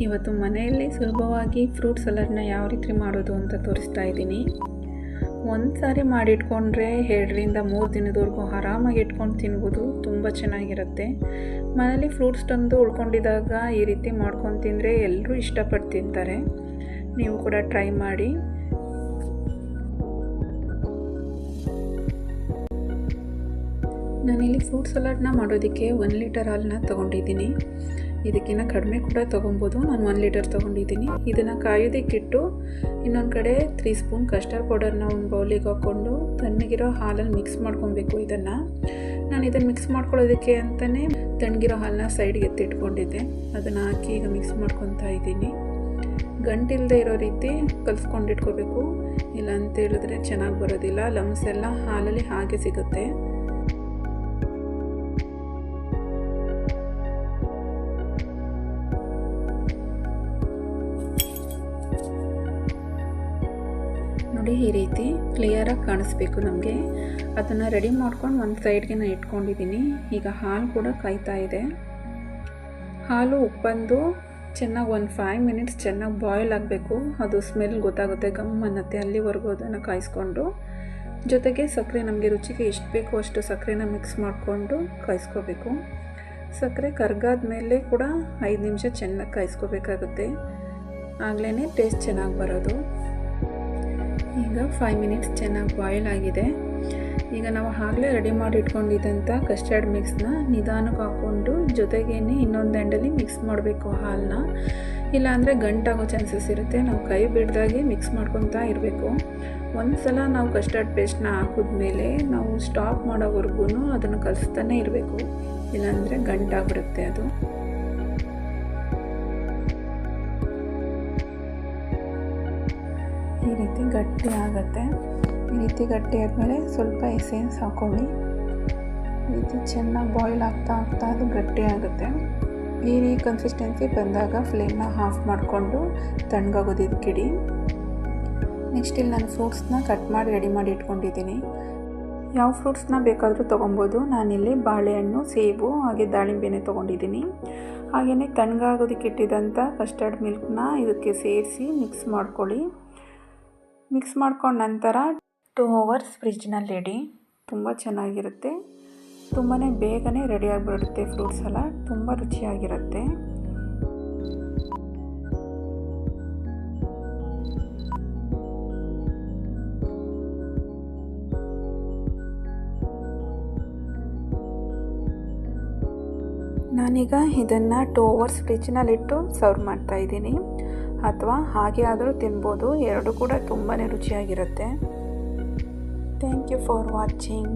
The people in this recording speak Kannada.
ಇವತ್ತು ಮನೆಯಲ್ಲಿ ಸುಲಭವಾಗಿ ಫ್ರೂಟ್ ಸಲಾಡ್ನ ಯಾವ ರೀತಿ ಮಾಡೋದು ಅಂತ ತೋರಿಸ್ತಾ ಇದ್ದೀನಿ. ಒಂದು ಸಾರಿ ಮಾಡಿಟ್ಕೊಂಡ್ರೆ 2ರಿಂದ 3 ದಿನದವರೆಗೂ ಆರಾಮಾಗಿ ಇಟ್ಕೊಂಡು ತಿನ್ಬೋದು. ತುಂಬ ಚೆನ್ನಾಗಿರುತ್ತೆ. ಮನೇಲಿ ಫ್ರೂಟ್ಸ್ ತಂದು ಉಳ್ಕೊಂಡಿದ್ದಾಗ ಈ ರೀತಿ ಮಾಡ್ಕೊಂಡು ತಿಂದರೆ ಎಲ್ಲರೂ ಇಷ್ಟಪಟ್ಟು ತಿಂತಾರೆ. ನೀವು ಕೂಡ ಟ್ರೈ ಮಾಡಿ. ನಾನಿಲ್ಲಿ ಫ್ರೂಟ್ ಸಲಾಡ್ನ ಮಾಡೋದಕ್ಕೆ 1 ಲೀಟರ್ ಹಾಲನ್ನ ತೊಗೊಂಡಿದ್ದೀನಿ. ಇದಕ್ಕಿಂತ ಕಡಿಮೆ ಕೂಡ ತೊಗೊಬೋದು. ನಾನು 1 ಲೀಟರ್ ತೊಗೊಂಡಿದ್ದೀನಿ. ಇದನ್ನು ಕಾಯೋದಕ್ಕಿಟ್ಟು ಇನ್ನೊಂದು ಕಡೆ 3 ಸ್ಪೂನ್ ಕಸ್ಟರ್ಡ್ ಪೌಡರ್ನ ಒಂದು ಬೌಲಿಗೆ ಹಾಕ್ಕೊಂಡು ತಣ್ಣಗಿರೋ ಹಾಲಲ್ಲಿ ಮಿಕ್ಸ್ ಮಾಡ್ಕೊಬೇಕು. ನಾನು ಇದನ್ನು ಮಿಕ್ಸ್ ಮಾಡ್ಕೊಳ್ಳೋದಕ್ಕೆ ಅಂತಲೇ ತಣ್ಣಗಿರೋ ಹಾಲನ್ನ ಸೈಡ್ಗೆ ಎತ್ತಿಟ್ಕೊಂಡಿದ್ದೆ. ಅದನ್ನು ಹಾಕಿ ಈಗ ಮಿಕ್ಸ್ ಮಾಡ್ಕೊತಾ ಇದ್ದೀನಿ. ಗಂಟಿಲ್ಲದೆ ಇರೋ ರೀತಿ ಕಲಿಸ್ಕೊಂಡಿಟ್ಕೋಬೇಕು. ಇಲ್ಲ ಅಂತ ಹೇಳಿದ್ರೆ ಚೆನ್ನಾಗಿ ಬರೋದಿಲ್ಲ. ಲಮ್ಸ್ ಎಲ್ಲ ಹಾಲಲ್ಲಿ ಹಾಗೆ ಸಿಗುತ್ತೆ. ನೋಡಿ, ಈ ರೀತಿ ಕ್ಲಿಯರಾಗಿ ಕಾಣಿಸ್ಬೇಕು ನಮಗೆ. ಅದನ್ನು ರೆಡಿ ಮಾಡ್ಕೊಂಡು ಒಂದು ಸೈಡ್ಗೆ ನಾನು ಇಟ್ಕೊಂಡಿದ್ದೀನಿ. ಈಗ ಹಾಲು ಕೂಡ ಕಾಯ್ತಾ ಇದೆ. ಹಾಲು ಉಪ್ಪಂದು ಚೆನ್ನಾಗಿ ಒಂದು 5 ಮಿನಿಟ್ಸ್ ಚೆನ್ನಾಗಿ ಬಾಯ್ಲ್ ಆಗಬೇಕು. ಅದು ಸ್ಮೆಲ್ ಗೊತ್ತಾಗುತ್ತೆ, ಗಮ್ ಅನ್ನತ್ತೆ. ಅಲ್ಲಿವರೆಗೂ ಅದನ್ನು ಕಾಯಿಸ್ಕೊಂಡು ಜೊತೆಗೆ ಸಕ್ಕರೆ ನಮಗೆ ರುಚಿಗೆ ಎಷ್ಟು ಬೇಕೋ ಅಷ್ಟು ಸಕ್ಕರೆನ ಮಿಕ್ಸ್ ಮಾಡಿಕೊಂಡು ಕಾಯಿಸ್ಕೋಬೇಕು. ಸಕ್ಕರೆ ಕರ್ಗಾದ ಮೇಲೆ ಕೂಡ 5 ನಿಮಿಷ ಚೆನ್ನಾಗಿ ಕಾಯಿಸ್ಕೋಬೇಕಾಗುತ್ತೆ. ಆಗಲೇ ಟೇಸ್ಟ್ ಚೆನ್ನಾಗಿ ಬರೋದು. ಈಗ 5 ಮಿನಿಟ್ಸ್ ಚೆನ್ನಾಗಿ ಬಾಯ್ಲ್ ಆಗಿದೆ. ಈಗ ನಾವು ಆಗಲೇ ರೆಡಿ ಮಾಡಿ ಇಟ್ಕೊಂಡಿದ್ದಂಥ ಕಸ್ಟರ್ಡ್ ಮಿಕ್ಸ್ನ ನಿಧಾನಕ್ಕೆ ಹಾಕ್ಕೊಂಡು ಜೊತೆಗೇನೆ ಇನ್ನೊಂದು ಎಂಡಲ್ಲಿ ಮಿಕ್ಸ್ ಮಾಡಬೇಕು ಹಾಲನ್ನ. ಇಲ್ಲಾಂದರೆ ಗಂಟಾಗೋ ಚಾನ್ಸಸ್ ಇರುತ್ತೆ. ನಾವು ಕೈ ಬಿಡ್ದಾಗೆ ಮಿಕ್ಸ್ ಮಾಡ್ಕೊತಾ ಇರಬೇಕು. ಒಂದು ಸಲ ನಾವು ಕಸ್ಟರ್ಡ್ ಪೇಸ್ಟ್ನ ಹಾಕಿದ್ಮೇಲೆ ನಾವು ಸ್ಟಾಪ್ ಮಾಡೋವರೆಗೂ ಅದನ್ನು ಕಲಿಸ್ತಾನೆ ಇರಬೇಕು. ಇಲ್ಲಾಂದರೆ ಗಂಟಾಗ್ಬಿಡುತ್ತೆ ಅದು. ಈ ರೀತಿ ಗಟ್ಟಿ ಆಗುತ್ತೆ. ಈ ರೀತಿ ಗಟ್ಟಿ ಆದಮೇಲೆ ಸ್ವಲ್ಪ ಎಸೆನ್ಸ್ ಹಾಕ್ಕೊಳ್ಳಿ. ಈ ರೀತಿ ಚೆನ್ನಾಗಿ ಬಾಯ್ಲ್ ಆಗ್ತಾ ಅದು ಗಟ್ಟಿ ಆಗುತ್ತೆ. ಈ ಕನ್ಸಿಸ್ಟೆನ್ಸಿ ಬಂದಾಗ ಫ್ಲೇಮ್ನ ಆಫ್ ಮಾಡಿಕೊಂಡು ತಣ್ಣಗಾಗೋದು ಇದಕ್ಕಿಡಿ. ನೆಕ್ಸ್ಟ್ ಇಲ್ಲಿ ನಾನು ಫ್ರೂಟ್ಸ್ನ ಕಟ್ ಮಾಡಿ ರೆಡಿ ಮಾಡಿ ಇಟ್ಕೊಂಡಿದ್ದೀನಿ. ಯಾವ ಫ್ರೂಟ್ಸ್ನ ಬೇಕಾದರೂ ತೊಗೊಬೋದು. ನಾನಿಲ್ಲಿ ಬಾಳೆಹಣ್ಣು, ಸೇಬು ಹಾಗೆ ದಾಳಿಂಬೆನೇ ತೊಗೊಂಡಿದ್ದೀನಿ. ಹಾಗೆಯೇ ತಣ್ಣಗಾಗೋದಕ್ಕೆ ಇಟ್ಟಿದ್ದಂಥ ಕಸ್ಟರ್ಡ್ ಮಿಲ್ಕ್ನ ಇದಕ್ಕೆ ಸೇರಿಸಿ ಮಿಕ್ಸ್ ಮಾಡ್ಕೊಳ್ಳಿ. ಮಿಕ್ಸ್ ಮಾಡ್ಕೊಂಡ ನಂತರ 2 hours ಫ್ರಿಜ್ನಲ್ಲಿ ಇಡಿ. ತುಂಬ ಚೆನ್ನಾಗಿರುತ್ತೆ. ತುಂಬಾ ಬೇಗನೆ ರೆಡಿ ಆಗಿಬಿಡುತ್ತೆ ಫ್ರೂಟ್ ಸಲಾಡ್. ತುಂಬ ರುಚಿಯಾಗಿರುತ್ತೆ. ನಾನೀಗ ಇದನ್ನು 2 hours ಫ್ರಿಜ್ನಲ್ಲಿಟ್ಟು ಸರ್ವ್ ಮಾಡ್ತಾಯಿದ್ದೀನಿ. ಅಥವಾ ಹಾಗೆ ಆದರೂ ತಿನ್ಬೋದು. ಎರಡು ಕೂಡ ತುಂಬಾ ರುಚಿಯಾಗಿರುತ್ತೆ. Thank you for watching.